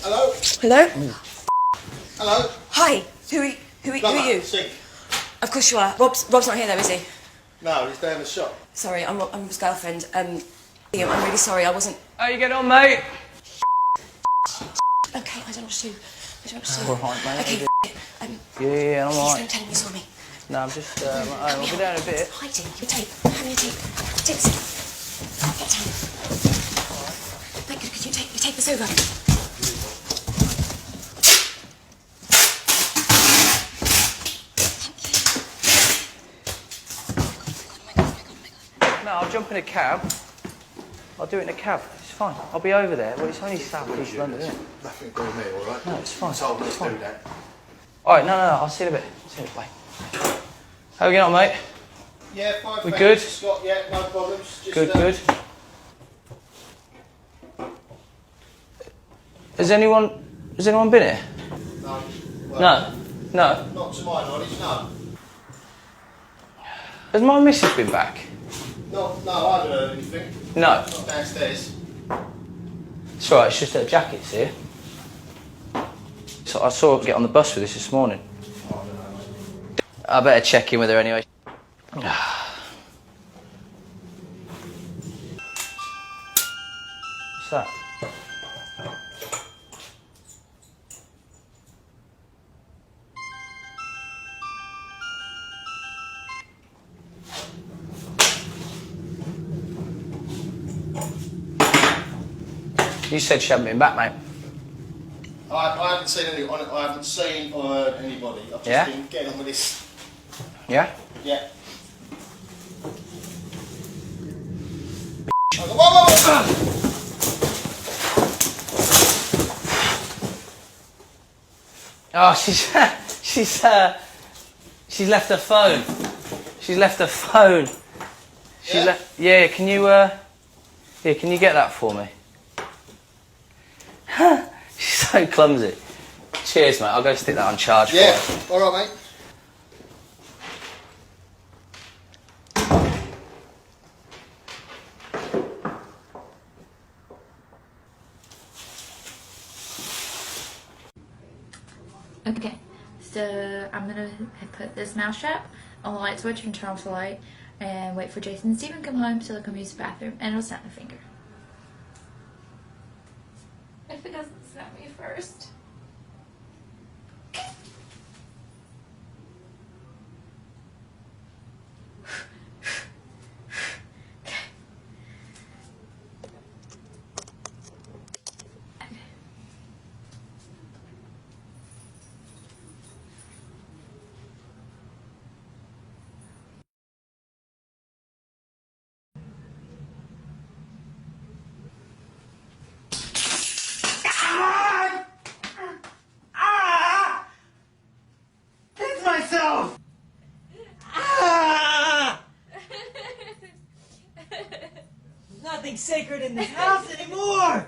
Hello? Hello? Hello? Hi. Who are you? Sink. Of course you are. Rob's not here though, is he? No, he's down the shop. Sorry, I'm Rob's girlfriend. I'm really sorry. I wasn't. How you get on, mate? Okay, I don't know what to do. All right, mate. Okay, Yeah, I'm please alright. don't tell him you saw me. No, I'm just, I'll be down in a bit. Hiding. Your tape. Hand me your tape. Tape this. Get down. Thank you. Could you tape this over? No, I'll jump in a cab. I'll do it in a cab. It's fine. I'll be over there. Well, it's only South East London, isn't it? Nothing to do with me, all right? No, it's fine. Told me It's to do fine. that. All right, no, I'll see you in a bit. See you in a bit. How are we getting on, mate? Yeah, fine. We thanks, good? Scott, yeah, no problems. Just, Good. Has anyone been here? No. Well, No. Not to my knowledge, no. Has my missus been back? No, I haven't heard anything. No. Not downstairs. It's all right. It's just her jacket's here. So I saw her get on the bus with us this morning. Oh, I don't know, mate. I better check in with her anyway. What's that? You said she hadn't been back, mate. I haven't seen anyone. I haven't seen or heard anybody. I've just been getting on with this. Yeah? Yeah. Whoa! Oh, she's left her phone. She's left her phone. Yeah, can you get that for me? She's so clumsy. Cheers, mate. I'll go stick that on charge Yeah, for all right, mate. Okay, so I'm gonna put this mouse trap on the light switch and turn off the light and wait for Jason and Steven to come home so they'll come use the bathroom and it'll snap my finger. If it doesn't snap me first. Myself! There's nothing sacred in this house anymore!